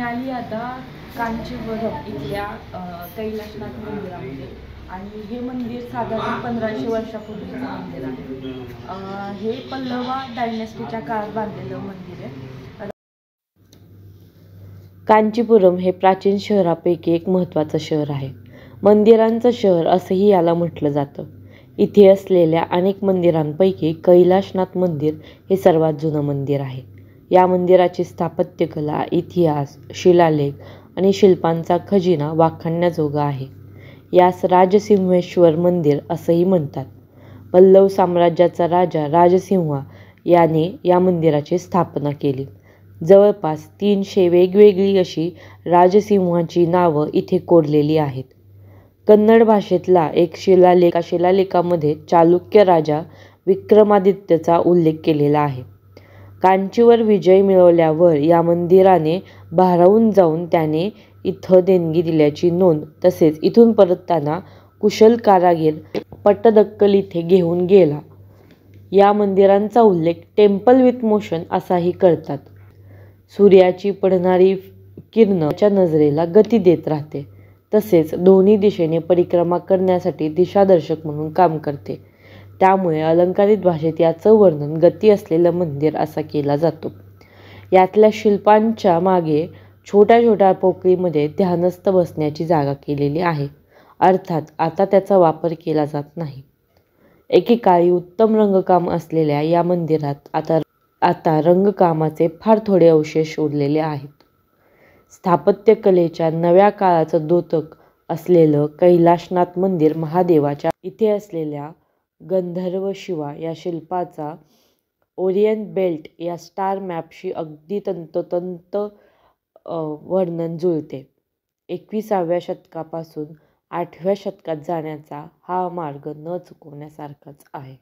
आली आता कांचीपुरम इथल्या कैलासनाथ मंदिरामध्ये आणि हे मंदिर साधारण 1500 वर्षापूर्वीचं मंदिर आहे। हे पल्लवा डायनेस्टीच्या काळात बांधलेलं मंदिर आहे। कांचीपुरम हे प्राचीन शहरापैकी एक महत्त्वाचं शहर आहे। मंदिरांचं शहर असंही याला म्हटलं जातं। इथे असलेल्या अनेक मंदिरांपैकी कैलासनाथ मंदिर हे सर्वात जुनं मंदिर आहे। या मंदिराची स्थापत्यकला, इतिहास, शिलालेख आणि शिल्पांचा खजिना वाखाणण्याजोगा आहे। यास राजसिंहेश्वर मंदिर असंही म्हणतात। पल्लव साम्राज्याचा राजा राजसिंह याने या मंदिराची स्थापना केली। जवळपास 300 वेगवेगळी अशी राजसिंहांची नावं इथे कोरलेली आहेत। कन्नड भाषेतला एक शिलालेखामध्ये चालुक्य राजा विक्रमादित्यचा उल्लेख केलेला आहे। कांचीवर विजय मिळवल्यावर या मंदिराने भारावून जाऊन त्याने इथं देणगी दिल्याची नोंद, तसेच इथून परतताना कुशल कारागीर पट्टदकल इथे घेऊन गेला, या मंदिरांचा उल्लेख टेम्पल विथ मोशन असाही करतात। सूर्याची पडणारी किरण त्याच्या नजरेला गती देत राहते, तसेच दोन्ही दिशेने परिक्रमा करण्यासाठी दिशादर्शक म्हणून काम करते। त्यामुळे अलंकारित भाषेत याचं वर्णन गती असलेलं मंदिर असा केला जातो। यातल्या शिल्पांच्या मागे छोट्या छोट्या पोकळीमध्ये ध्यानस्थ बसण्याची जागा केलेली आहे। अर्थात आता त्याचा वापर केला जात नाही। एकेकाळी उत्तम रंगकाम असलेल्या या मंदिरात आता रंगकामाचे फार थोडे अवशेष उरलेले आहेत। स्थापत्यकलेच्या नव्या काळाचं द्योतक असलेलं कैलासनाथ मंदिर महादेवाच्या इथे असलेल्या गंधर्व शिवा या शिल्पाचा ओरिएंट बेल्ट या स्टार मॅपशी अगदी तंतोतंत वर्णन जुळते। 21व्या शतकापासून 8व्या शतकात जाण्याचा हा मार्ग न चुकवण्यासारखाच आहे।